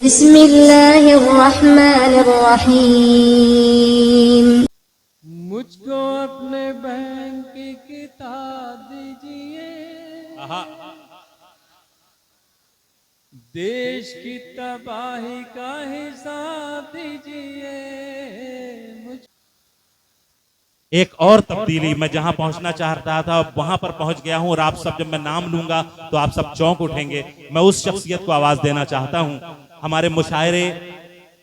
बिस्मिल्लाहिर्रहमानिर्रहीम। मुझको अपने बैंक की किताब दीजिए, देश की तबाही का हिसाब दीजिए। एक और तब्दीली, मैं जहां पहुंचना चाहता था वहां पर पहुंच गया हूं, और आप सब, जब मैं नाम लूंगा तो आप सब चौंक उठेंगे। मैं उस शख्सियत को आवाज देना चाहता हूं। हमारे मुशायरे,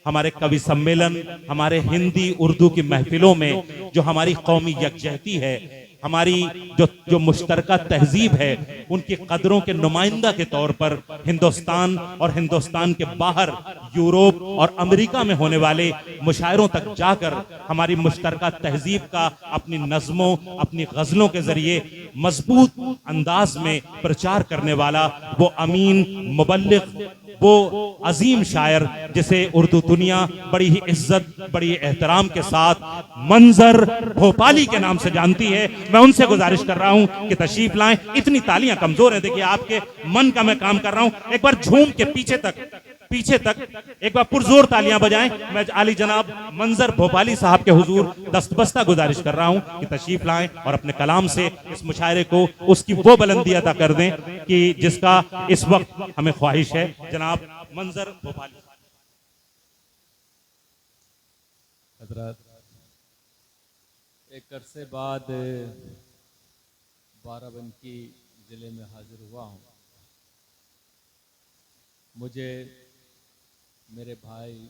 हमारे कवि सम्मेलन, हमारे हिंदी उर्दू की महफिलों में जो हमारी कौमी यकजहती है, हमारी जो जो मुश्तरका तहजीब है, उनकी कदरों के नुमाइंदा के तौर पर हिंदुस्तान और हिंदुस्तान के बाहर यूरोप और अमेरिका में होने वाले मुशायरों तक जाकर हमारी मुश्तरका तहजीब का अपनी नज़मों, अपनी गज़लों के जरिए मजबूत अंदाज में प्रचार करने वाला वो अमीन मुबल्लिग, वो अजीम शायर जिसे उर्दू दुनिया बड़ी ही इज्जत, बड़ी एहतराम के साथ मंजर भोपाली के नाम से जानती है, मैं उनसे गुजारिश कर रहा हूं कि तशरीफ लाएं। इतनी तालियां कमजोर हैं, देखिए आपके मन का मैं काम कर रहा हूं। एक बार झूम के पीछे तक एक बार पुरजोर तालियां बजाएं। मैं आली जनाब मंजर भोपाली साहब के हुजूर दस्तबस्ता गुजारिश कर रहा हूं कि तशरीफ लाएं और अपने कलाम से इस मुशायरे को उसकी वो बुलंदी अता कर दें कि जिसका इस वक्त हमें ख्वाहिश है। जनाब मंजर भोपाली। हजरत, एक अरसे बाद बाराबंकी ज़िले में हाजिर हुआ हूँ। मुझे मेरे भाई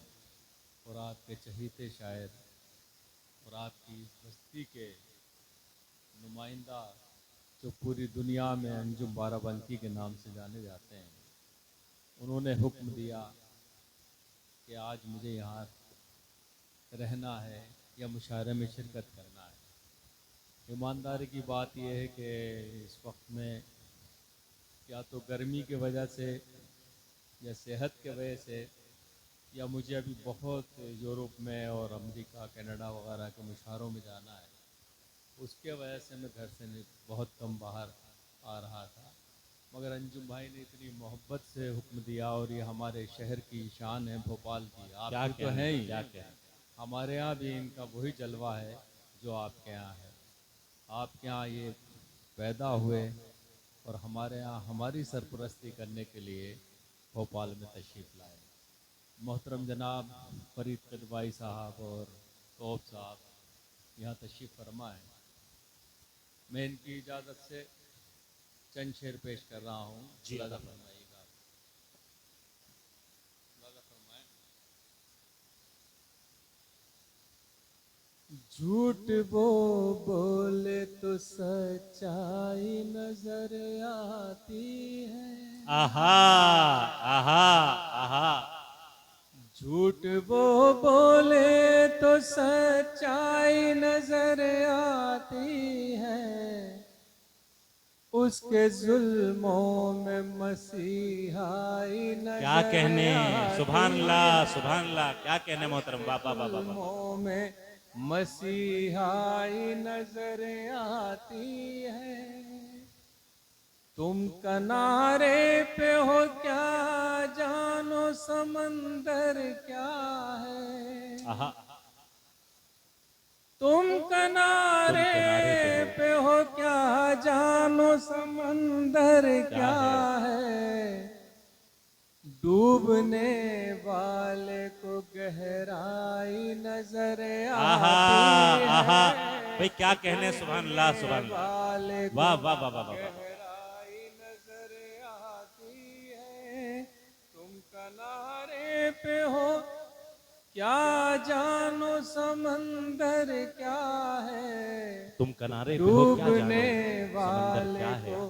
और आपके चहीते शायर और आपकी बस्ती के नुमाइंदा जो पूरी दुनिया में अंजुम बाराबंकी के नाम से जाने जाते हैं, उन्होंने हुक्म दिया कि आज मुझे यहाँ रहना है या मुशायरे में शिरकत करना है। ईमानदारी की बात यह है कि इस वक्त में या तो गर्मी की वजह से या सेहत के वजह से या मुझे अभी बहुत यूरोप में और अमेरिका, कनाडा वगैरह के मुशायरों में जाना है, उसके वजह से मैं घर से बहुत कम बाहर आ रहा था। मगर अंजुम भाई ने इतनी मोहब्बत से हुक्म दिया, और ये हमारे शहर की शान है भोपाल की। आप तो हैं ही, हमारे यहाँ भी इनका वही जलवा है जो आपके यहाँ है। आपके यहाँ ये पैदा हुए और हमारे यहाँ हमारी सरपरस्ती करने के लिए भोपाल में तशरीफ़ लाए। मोहतरम जनाब फरीद कदवाई साहब और तोप साहब यहाँ तशरीफ़ फरमा है। मैं इनकी इजाज़त से चंद शेर पेश कर रहा हूँ। जी अदा फरमाइएगा। झूठ वो बोले तो सच्चाई नजर आती है। आहा आहा आहा। झूठ वो बोले तो सच्चाई नजर आती है, उसके जुल्मों में मसीहाई नजर क्या कहने, सुभान अल्लाह, आती है। सुभान अल्लाह, क्या कहने मोहतरम, बाबा बाबा। जुल्मों में मसीहाई नजर आती है। तुम किनारे पे हो क्या जानो समंदर क्या है। आहा। तुम किनारे पे हो क्या जानो समंदर क्या है। डूबने वाले को गहराई नजर आती है। भाई क्या कहने, सुभान अल्लाह, सुभान अल्लाह, वाह वाह वाह वाह। गहराई नजर आती है। तुम किनारे पे हो क्या जानो समंदर क्या है। तुम किनारे पे हो क्या जानो डूबने समंदर वाले क्या है। को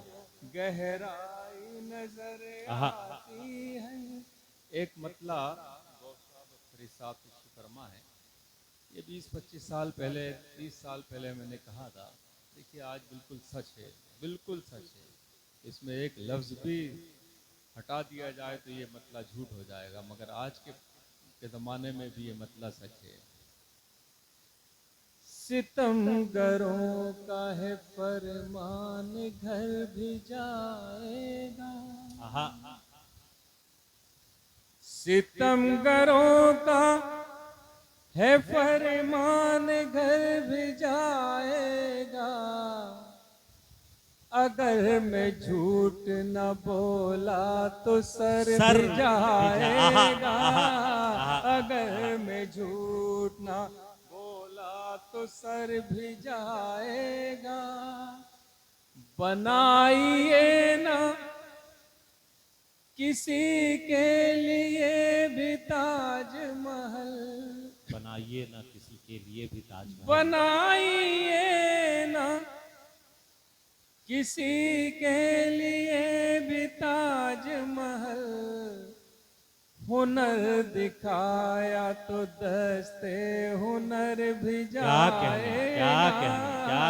गहराई नजर आती है। एक मतला फरीद साहब की फरमा है, ये 20-25 साल पहले, 30 साल पहले मैंने कहा था। देखिए आज बिल्कुल सच है, बिल्कुल सच है। इसमें एक लफ्ज़ भी हटा दिया जाए तो ये मतला झूठ हो जाएगा, मगर आज के ज़माने में भी ये मतला सच है। सितमगरों का है फरमान, घर भी जाएगा। सितमगरों का है फरमान घर भी जाएगा, अगर मैं झूठ न बोला तो सर भी जाएगा, अगर मैं झूठ न बोला तो सर भी जाएगा। बनाइए ना किसी के लिए भी ताजमहल, बनाइए ना किसी के लिए भी ताजमहल, बनाइए ना किसी के लिए भी ताजमहल। हुनर दिखाया तो दस्ते हुनर भी जाएगा, क्या कहना,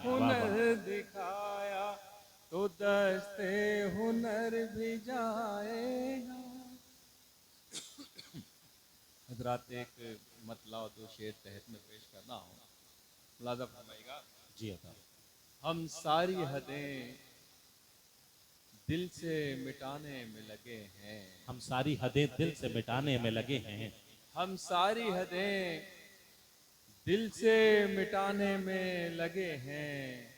हुनर दिखाया तो दस्ते हुनर भी जाएगा। हजरात, एक मतला और दो शेर तहत में पेश करना हूँ, मुलाजा फरमाइएगा। जी अता। हम सारी हदें दिल से मिटाने में लगे हैं, हम सारी हदें दिल से मिटाने में लगे हैं, हम सारी हदें दिल से मिटाने में लगे हैं,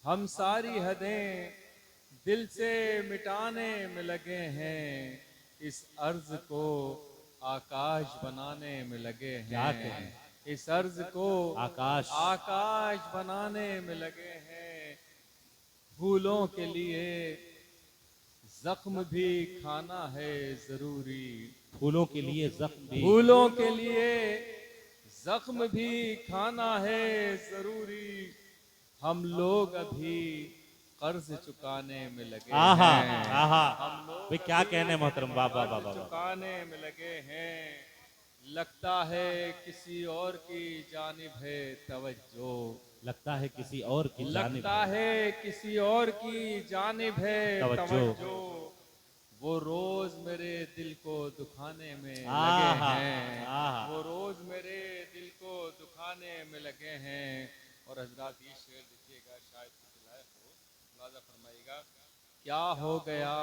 हम सारी हदें दिल से मिटाने में लगे हैं। इस अर्ज को आकाश बनाने में लगे हैं, इस अर्ज को आकाश बनाने में लगे हैं। फूलों के लिए जख्म भी खाना है जरूरी, फूलों के लिए जख्म भी, फूलों के लिए जख्म भी खाना है जरूरी। हम लोग अभी कर्ज चुकाने में लगे हैं, हम लोग भाई क्या कहने मोहतरम, वाह वाह वाह वाह, चुकाने में लगे हैं। लगता है किसी और की जानिब है तवज्जो, लगता है किसी और की जानिब, लगता है किसी और की जानिब है तवज्जो। वो रोज मेरे दिल को दुखाने में लगे हैं, वो रोज मेरे दिल को दुखाने में लगे हैं। और हजरात, ये शेर देखिएगा, शायद लायक हो, मुलाजा फरमाइएगा। क्या हो गया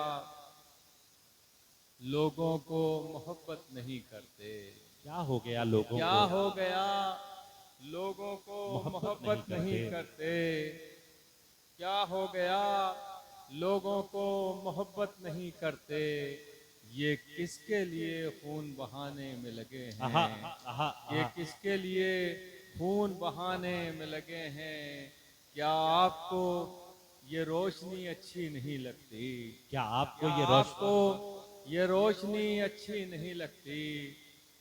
लोगों को मोहब्बत नहीं करते, क्या हो गया लोगों क्या को, हो गया लोगों को मोहब्बत नहीं करते, क्या हो गया लोगों को मोहब्बत नहीं करते। ये किसके लिए खून बहाने में लगे हैं, ये किसके लिए खून बहाने में लगे हैं। क्या आपको ये रोशनी अच्छी नहीं लगती, क्या आपको ये रोशनी अच्छी नहीं लगती।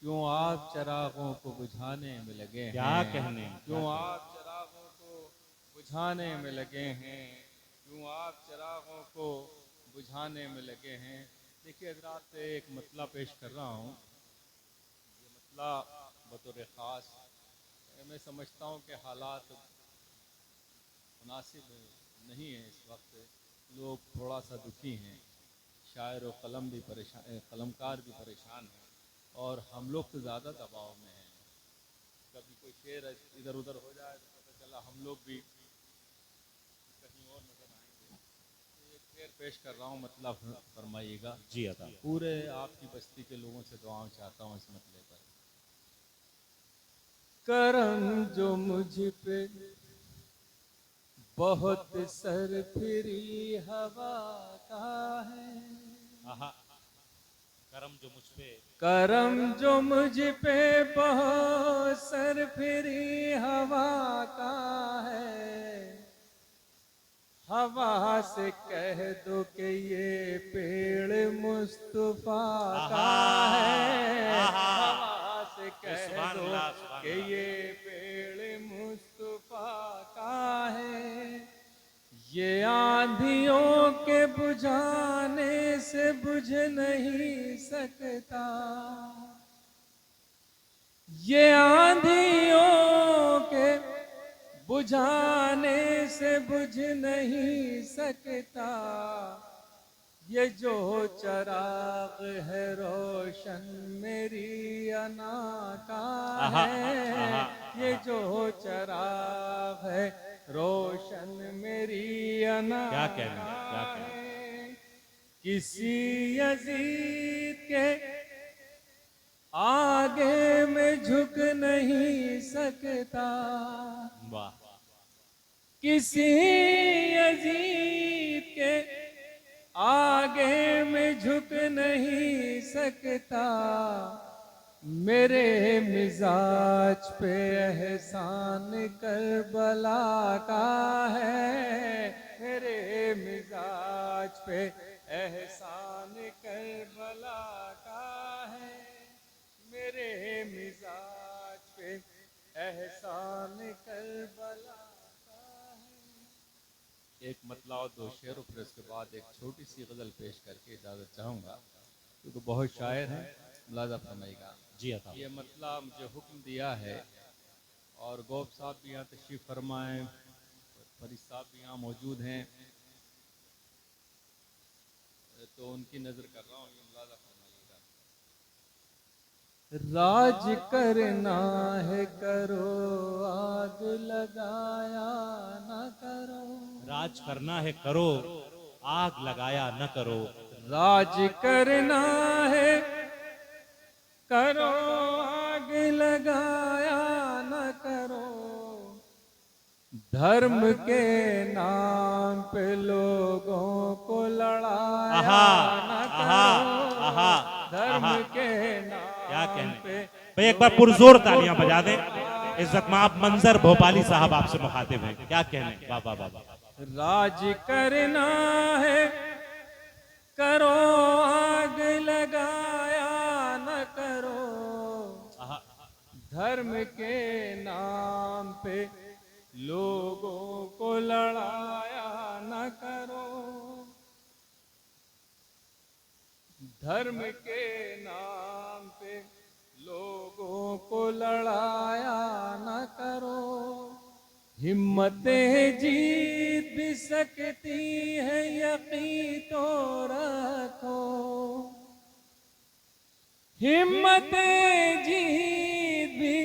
क्यों आप चरागों को बुझाने में लगे हैं, क्या कहने, क्यों आप चरागों को बुझाने में लगे हैं, क्यों आप चरागों को बुझाने में लगे हैं। देखिए हजरात, से एक मतला पेश कर रहा हूँ। ये मतला बतौर ख़ास मैं समझता हूँ कि हालात मुनासिब नहीं है इस वक्त, लोग थोड़ा सा दुखी हैं, शायर और कलम भी परेशान, कलमकार भी परेशान हैं, और हम लोग तो ज़्यादा दबाव में हैं। कभी कोई शेर इधर उधर हो जाए तो पता चला हम लोग भी कहीं और नजर आएंगे। तो एक शेर पेश कर रहा हूँ, मतलब फरमाइएगा। जी अता। पूरे आपकी बस्ती के लोगों से दुआएं चाहता हूँ इस मतले पर। करम जो मुझ पे बहुत सरफिरी हवा का है, करम जो मुझ पे, करम जो मुझ पे बहुत सरफिरी हवा का है। हवा से कह दो कि ये पेड़ मुस्तफा का है, हवा से कह दो कि ये पेड़ मुस्तफा का है। ये आंधियों के बुझाने से बुझ नहीं सकता, ये आंधियों के बुझाने से बुझ नहीं सकता। ये जो चराग है रोशन मेरी अना का है, ये जो चराग है रोशन मेरी अना क्या कहना, क्या कहना। किसी यजीद के आगे मैं झुक नहीं सकता, वाह, किसी यजीद के आगे मैं झुक नहीं सकता। मेरे मिजाज पे एहसान करबला का है, मेरे मिजाज पे एहसान करबला का है, मेरे मिजाज पे एहसान करबला का है। एक मतला और दो शेर, फिर उसके बाद एक छोटी सी गज़ल पेश करके इजाज़त चाहूँगा, क्योंकि बहुत शायर हैं, मुलाज़ा फरमाइएगा। जी अता। ये मतला मुझे हुक्म दिया है, और गौब साहब भी यहाँ तशरीफ़ फरमाएँ, फरीद साहब भी यहाँ मौजूद हैं, तो उनकी नज़र कर रहा हूँ, ये मुलाज़ा फरमाइएगा। राज करना है करो, आग लगाया न करो, राज करना है करो, आग लगाया न करो। राज करना है करो, आग लगाया न करो, धर्म के नाम पे लोगों को लड़ाया न करो, धर्म के क्या नाम कहने पे। भाई एक बार पुरजोर तालियां बजा दें। इज्जत माब मंजर भोपाली साहब आपसे मुखातिब हैं, क्या कहने। वाह वाह वाह। राज करना है करो, आग लगाया न करो, धर्म के नाम पे लोगों को लड़ाया न करो, धर्म के नाम पे लोगों को लड़ाया न करो। हिम्मतें जीत भी सकती है, यकीन तो रखो, हिम्मतें जीत भी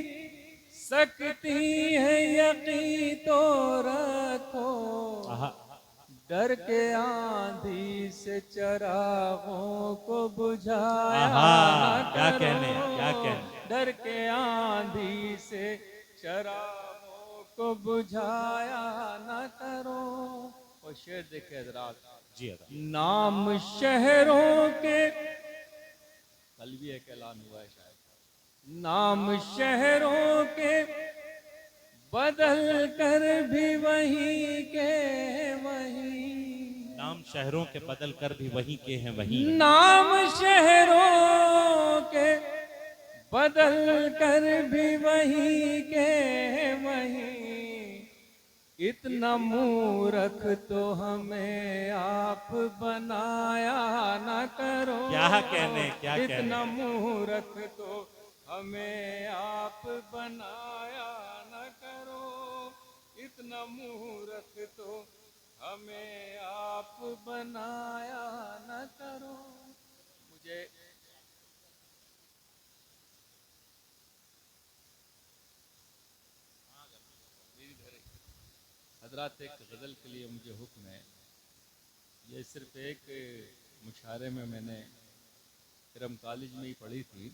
सकती है, यकीन तो रखो, डर के आंधी से चरागों को बुझाया न क्या करो, कहने, क्या कहने। डर के आंधी से चरागों को बुझाया न करो। और शेर देखे हजरात, जी अता। नाम शहरों के, कल भी एक ऐलान हुआ है शायद, नाम शहरों के बदल कर भी वही के वही, नाम शहरों के बदल कर भी वहीं के हैं वहीं, नाम शहरों के बदल कर भी वही के वही, इतना मूर्ख तो हमें आप बनाया न करो, क्या कहने, क्या कहने। इतना मूर्ख तो हमें आप बनाया न करो, इतना मूर्ख तो हमें आप बनाया न करो। मुझे हजरात एक गज़ल के लिए मुझे हुक्म है, ये सिर्फ एक मुशायरे में मैंने इरम कॉलेज में ही पढ़ी थी,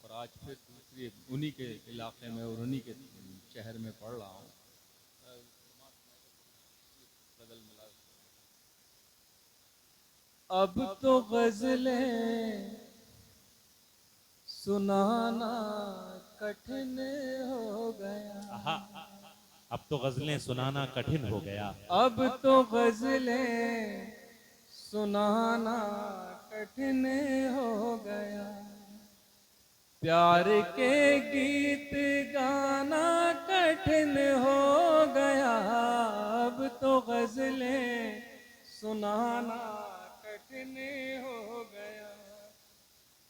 और आज फिर दूसरी उन्हीं के इलाके में और उन्हीं के शहर में पढ़ रहा हूँ। अब तो गज़लें सुनाना कठिन हो गया, अब तो गजलें सुनाना कठिन हो गया, अब तो गज़लें सुनाना कठिन हो गया, प्यार के गीत गाना कठिन हो गया, अब तो गज़लें सुनाना कठिन हो गया,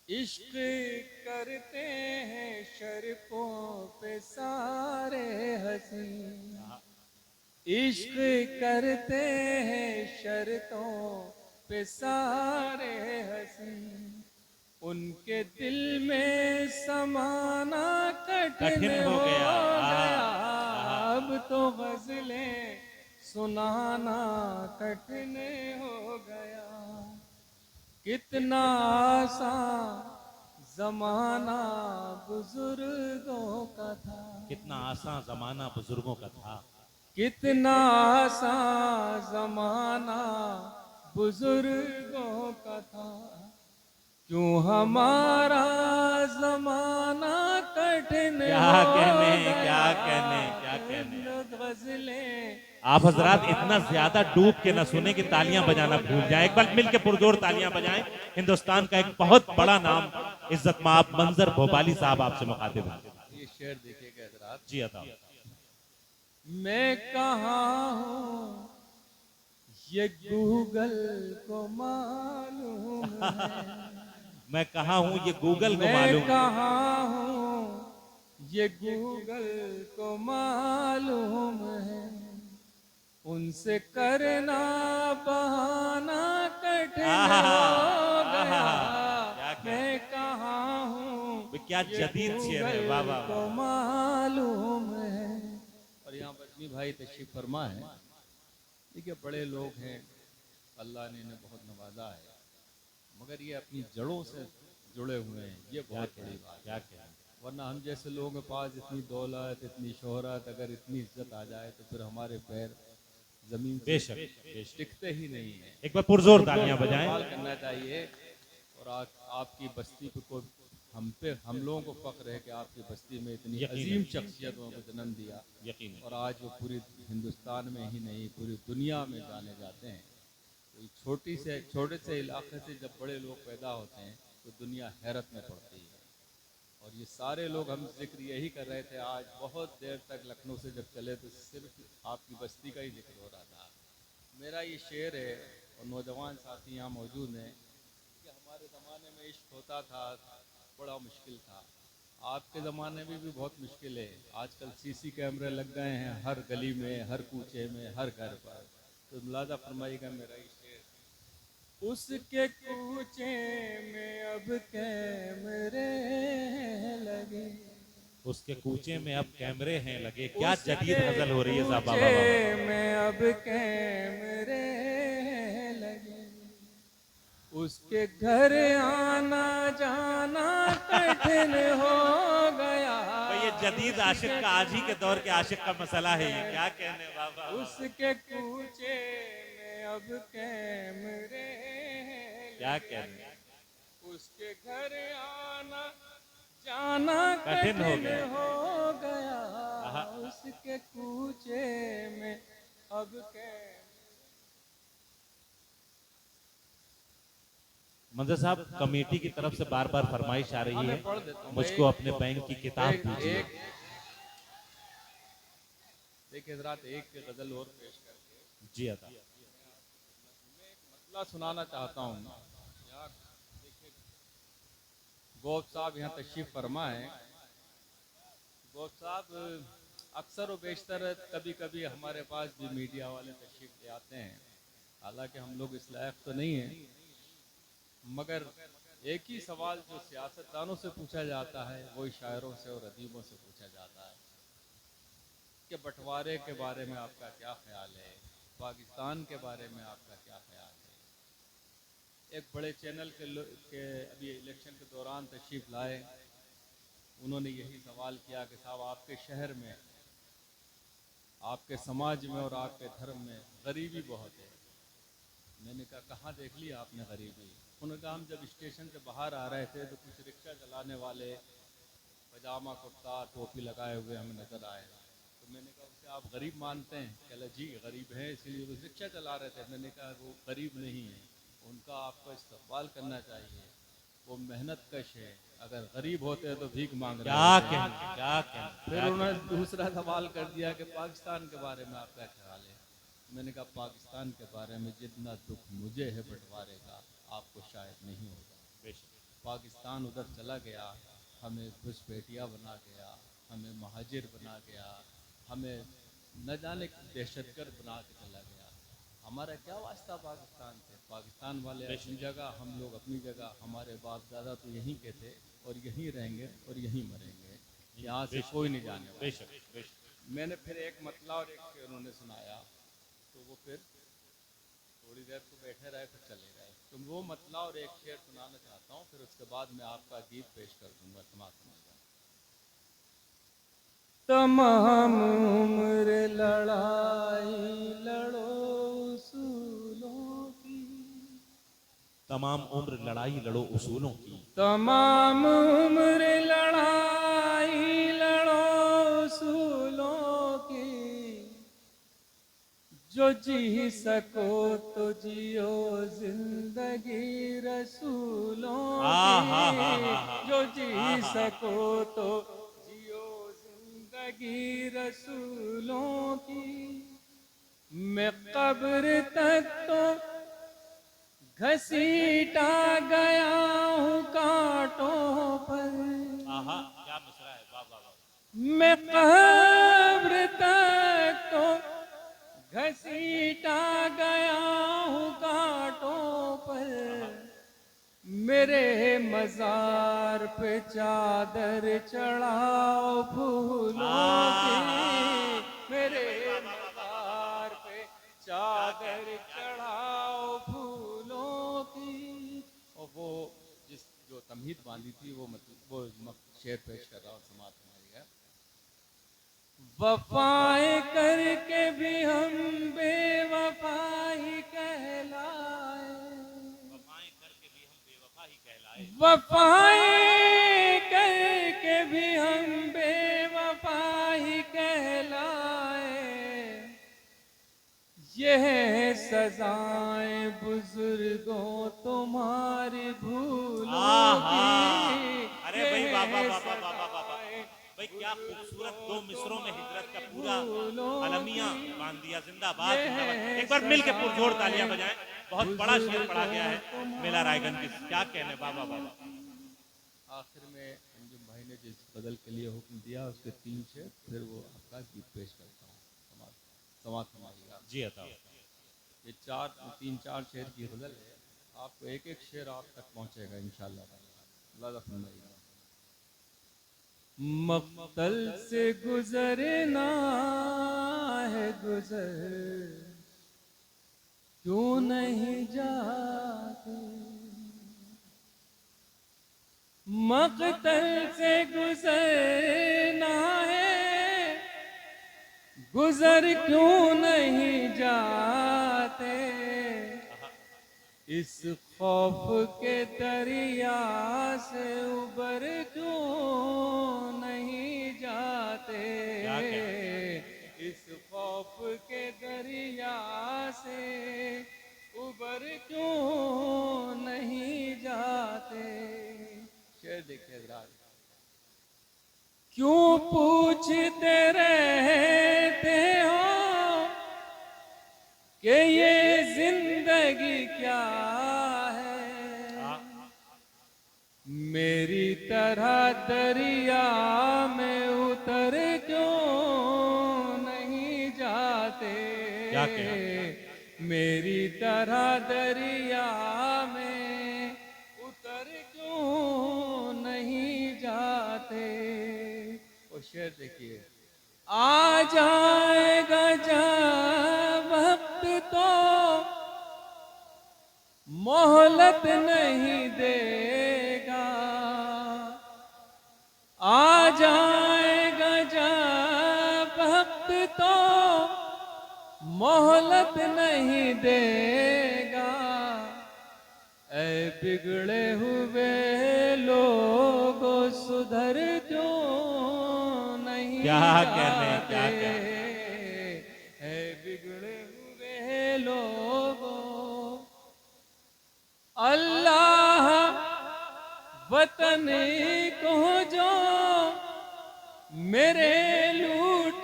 इश्क करते हैं शर्तों पे सारे हसीं, इश्क करते हैं शर्तों पे सारे हसीं, उनके दिल में समाना कठिन हो गया, अब तो गज़लें सुनाना कठिन हो गया। कितना आसान जमाना बुजुर्गों का था, कितना आसान जमाना बुजुर्गों का था, कितना आसान जमाना बुजुर्गों का था, क्यों हमारा जमाना कठिन क्या हो कहने, गया। क्या कहने, क्या कहने। गजलें आप हजरात इतना ज्यादा डूब के न सुने कि तालियां बजाना भूल जाए। एक बार मिलके पुरजोर तालियां बजाएं। हिंदुस्तान का एक बहुत बड़ा नाम इज्जत माब मंजर भोपाली साहब आपसे मुखातिब हैं। ये शेर देखिएगा हजरात। जी अता। मैं कहाँ हूँ ये गूगल को मालूम है, मैं कहाँ हूँ ये गूगल को मैं मालूम। कहाँ हूँ ये गूगल को मालूम है, उनसे करना बहाना कठिन हो गया। क्या कहने। मैं कहाँ हूँ वे क्या ये जदीद शेर है, वाह वाह गूगल को वाह। मालूम है। और यहाँ बजमी भाई तशरीफ फरमा है। देखिए बड़े लोग हैं, अल्लाह ने इन्हें बहुत नवाजा है, मगर ये अपनी जड़ों से जुड़े हुए हैं, ये बहुत बड़ी बात क्या है। कहने। वरना हम जैसे लोगों के पास इतनी दौलत, इतनी शोहरत, अगर इतनी इज्जत आ जाए तो फिर हमारे पैर जमीन से बेशक, बेशक। टिकते ही नहीं है। एक बार पुरजोर तालियां बजाएं। इस्तेमाल करना चाहिए। और आपकी बस्ती पे हम लोगों को फख्र है कि आपकी बस्ती में इतनी यकीनन। अजीम शख्सियतों को जन्म दिया, यकीन। और आज वो पूरी हिंदुस्तान में ही नहीं पूरी दुनिया में जाने जाते हैं। तो छोटे से इलाके से जब बड़े लोग पैदा होते हैं तो दुनिया हैरत में पड़ती है। और ये सारे लोग, हम जिक्र यही कर रहे थे आज बहुत देर तक लखनऊ से जब चले तो सिर्फ आपकी बस्ती का ही जिक्र हो रहा था। मेरा ये शेर है, और नौजवान साथी यहाँ मौजूद हैं, कि हमारे ज़माने में इश्क होता था, बड़ा मुश्किल था। आपके ज़माने में भी बहुत मुश्किल है। आजकल सीसी कैमरे लग गए हैं हर गली में, हर कूचे में, हर घर पर। तो मुलाजा फरमाइएगा मेरा ये शेर, उसके कूचे में अब कैमरे लगे, उसके कूचे में अब कैमरे हैं लगे। क्या उसके जदीद गजल हो रही है साहब, बाबा कूचे बाबा। में अब कैमरे लगे, उसके घर आना जाना कठिन हो गया। भाई ये जदीद आशिक का, आज ही के दौर के आशिक का मसला है ये। क्या कहने बाबा। उसके कूचे में अब कैमरे क्या लगे, कहने। उसके घर आना जाना कठिन हो कठिन गया। हो गया। आहा। उसके कूचे में अब कैमरे। मंजर साहब, कमेटी की तरफ से बार बार फरमाइश आ रही मैं पढ़ देता है, हूँ। मुझको अपने बैंक की किताब दीजिए। देखिए हज़रात, एक गजल और पेश करके जी अता। मैं एक मसला सुनाना चाहता हूँ। यहाँ देखिए गौस साहब यहाँ तशरीफ फरमा है। गौस साहब अक्सर व बेशतर कभी कभी हमारे पास भी मीडिया वाले तशरीफ ले आते हैं। हालांकि हम लोग इस लायक तो नहीं हैं, मगर एक ही सवाल जो सियासतदानों से पूछा जाता है वही शायरों से और अदीबों से पूछा जाता है कि बंटवारे के बारे में आपका क्या ख्याल है, पाकिस्तान के बारे में आपका क्या ख्याल है। एक बड़े चैनल के अभी इलेक्शन के दौरान तशरीफ लाए, उन्होंने यही सवाल किया कि साहब आपके शहर में, आपके समाज में और आपके धर्म में गरीबी बहुत है। मैंने कहा कहाँ देख लिया आपने गरीबी। उन्होंने कहा हम जब स्टेशन से बाहर आ रहे थे तो कुछ रिक्शा चलाने वाले पजामा कुर्ता टोपी लगाए हुए हमें नजर आए। तो मैंने कहा उसे आप गरीब मानते हैं? कहला जी गरीब हैं, इसलिए वो रिक्शा चला रहे थे। मैंने कहा वो गरीब नहीं है, उनका आपको इस्तकबाल करना चाहिए, वो मेहनत कश है। अगर गरीब होते हैं तो भीख मांग रहे होते हैं। क्या कहने। फिर उन्होंने दूसरा सवाल कर दिया कि पाकिस्तान के बारे में आपका ख्याल है। मैंने कहा पाकिस्तान के बारे में जितना दुख मुझे है बंटवारे का, आपको शायद नहीं होगा। पाकिस्तान उधर चला गया, हमें घुसपैठिया बना गया, हमें महाजिर बना गया, हमें न जाने दहशतगर्द बना के चला गया। हमारा क्या वास्ता पाकिस्तान से? पाकिस्तान वाले अपनी जगह, हम लोग अपनी जगह। हमारे बाप दादा तो यहीं के थे और यहीं रहेंगे और यहीं मरेंगे, यहाँ से कोई नहीं जाने वाला। बेशक। मैंने फिर एक मतला और एक उन्होंने सुनाया, तो वो फिर थोड़ी देर तो बैठे रहे, फिर चले गए। तो वो मतला और एक शेर सुनाना चाहता हूँ, फिर उसके बाद मैं आपका गीत पेश कर दूंगा। समाप्त। तमाम उम्र लड़ाई लड़ो उसूलों की, तमाम उम्र लड़ाई लड़ो उसूलों की, तमाम उम्र लड़ाई लड़ो उसूलों की, जो जी सको तो जियो जिंदगी रसूलों की, जो जी सको तो जियो जिंदगी रसूलों की। मैं कब्र तक तो घसीटा गया हूँ कांटों पर, क्या मिसरा है, वाह वाह वाह। मैं कब्र तक तो घसीटा गया हूँ कांटों पर, मेरे मजार पे चादर चढ़ाओ फूलों की, मेरे मजार पे चादर चढ़ाओ फूलों की। और वो जिस जो तमहीद बांधी थी वो मतलब वो शेर पेश कर रहा हूँ। समाप्त हमारी है। वफाएं करके भी हम बेवफाई कहलाए, वफाएं करके भी हम बेवफा ही कहलाए, वफाएं करके भी हम बेवफा ही कहलाए, यह है सजाएं बुजुर्गों तुम्हारी भूलों की। अरे भाई बाबा बाबा बाबा बाबा भाई, क्या खूबसूरत दो मिसरों में हिजरत का पूरा अलमिया बांध दिया। जिंदाबाद जिंदाबाद। एक बार मिल के पुरजोर तालियां बजाएं। बहुत बड़ा शेर पढ़ा गया है मेला रायगंज की, क्या कहने बाबा बाबा। आखिर में अंजुम भाई ने जिस बदल के लिए हुक्म दिया उसके 3 शेर, फिर वो आपका गीत पेश करता हूँ। समाप्त हमारी आप जी अता। ये 3-4 शेर की गजल है। आपको एक एक शेर आप तक पहुँचेगा इंशाअल्लाह। मक्तल से गुजरना है गुजर, क्यों नहीं जाते, मक्तल से गुजरना है गुजर, क्यों नहीं जाते, इस खौफ के दरिया से उबर क्यों नहीं जाते, इस खौफ के दरिया से उबर क्यों नहीं जाते। शेर देखिए हजरात। क्यों पूछते रहते हो कि ये जिंदगी क्या है, मेरी तरह दरिया में उतर क्यों नहीं जाते, क्या कहा? मेरी तरह दरिया में उतर क्यों नहीं जाते। वो शेर देखिए। आ जाएगा जब वक्त तो मोहलत नहीं देगा, आ जाएगा जब वक्त तो मोहलत नहीं देगा, ऐ बिगड़े हुए लोगों सुधर क्यों नहीं क्या कहने, जाते, क्या कहने। ऐ बिगड़े हुए लोगों। अल्लाह वतन को जो मेरे लूट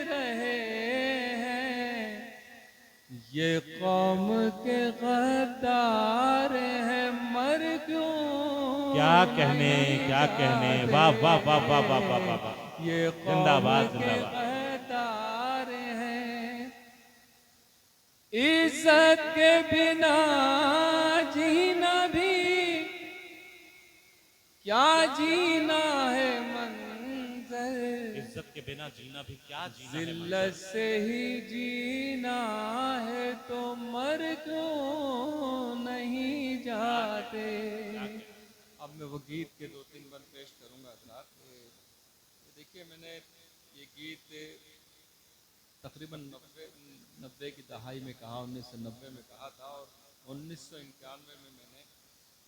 रहे हैं, ये कौम के गद्दार हैं, मर क्यों क्या कहने, क्या कहने, वाह वाह वाह वाह वाह वाह वाह वाह। ये जिंदाबाद कौम के जिंदाबाद। गद्दार हैं, इज्जत के बिना जीना भी क्या जीना है मंजर, इज्जत के बिना जीना भी क्या जीना है। जिल्लत से ही जीना है तो मर क्यों नहीं जाते। अब मैं वो गीत के 2-3 बंद पेश करूंगा हजरात। देखिए मैंने ये गीत तकरीबन 90 की दहाई में कहा, 1990 में कहा था, और 1991 में मैंने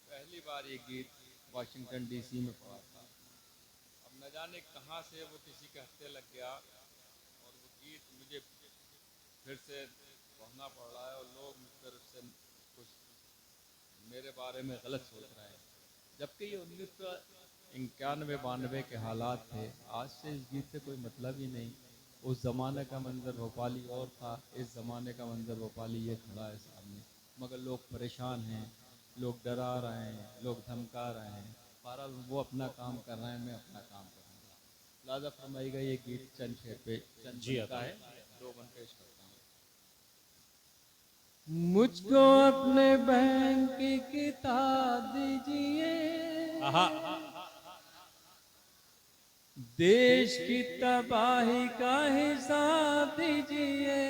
पहली बार ये गीत वाशिंगटन डीसी में पढ़ा था। अब न जाने कहाँ से वो किसी के हत्थे लग गया और वो गीत मुझे फिर से पढ़ना पड़ रहा है, और लोग मुझ तरफ से कुछ मेरे बारे में गलत सोच रहे हैं, जबकि ये 1991-92 के हालात थे। आज से इस गीत से कोई मतलब ही नहीं। उस ज़माने का मंजर भोपाली और था, इस ज़माने का मंजर भोपाली ये खड़ा है सामने, मगर लोग परेशान हैं, लोग डरा रहे हैं, लोग धमका रहे हैं। बहरहाल वो अपना काम कर रहे हैं, मैं अपना काम करूँगा। लाजा फरमाइएगा ये गीत चंद शेर पे चंद जी का है, 2 बंद पेश करता हूँ। मुझको अपने बैंक की किताब दीजिए, आहा, देश की तबाही का हिसाब दीजिए।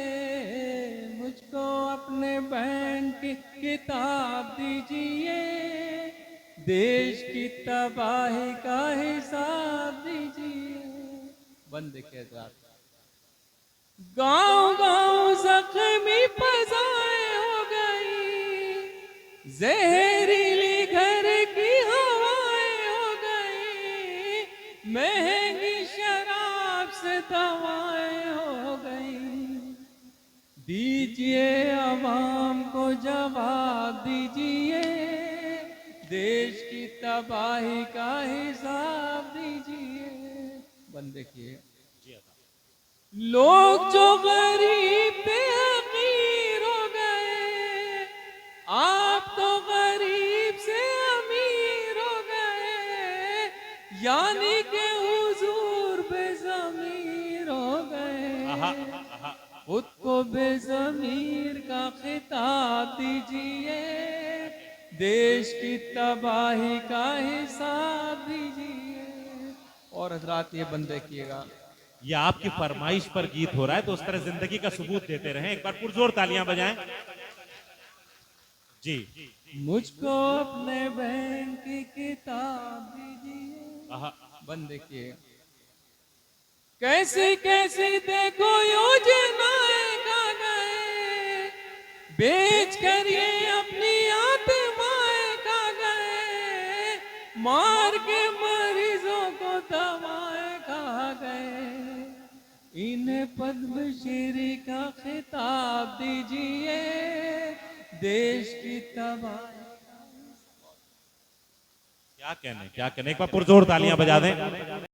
मुझको अपने बैंक की किताब दीजिए, देश की तबाही का हिसाब दीजिए। बंद देखिए हजरात। गांव गांव जख्मी फजाएं हो गई, जहरीली घर की हवाएं हो गई, महंगी शराब से दवाएं हो गई। दीजिए आवाम को जवाब दीजिए, देश की तबाही का हिसाब दीजिए। बंद देखिए। लोग जो गरीब पे अमीर हो गए, आप तो गरीब से अमीर हो गए, यानी के हुजूर बेज़मीर हो गए। खुद को बेज़मीर का खिताब दीजिए, देश की तबाही का हिसाब दीजिए। और हजरात ये बंद देखिएगा। ये आपकी फरमाइश पर गीत हो रहा है, तो उस तरह जिंदगी का सबूत देते रहें। एक बार पुरजोर तालियां बजाएं जी। मुझको अपने बैंक की किताब दीजिए। आहा, बंद देखिए। कैसी कैसी देखो योजनाएं का गए, बेच कर ये अपनी आत्माएं का गए, मार के मरीजों को दवाएं खा गए। इन्हें पद्मश्री का खिताब दीजिए, देश की तबाही। क्या कहने, क्या कहने। एक बार पुरजोर तालियां बजा दें।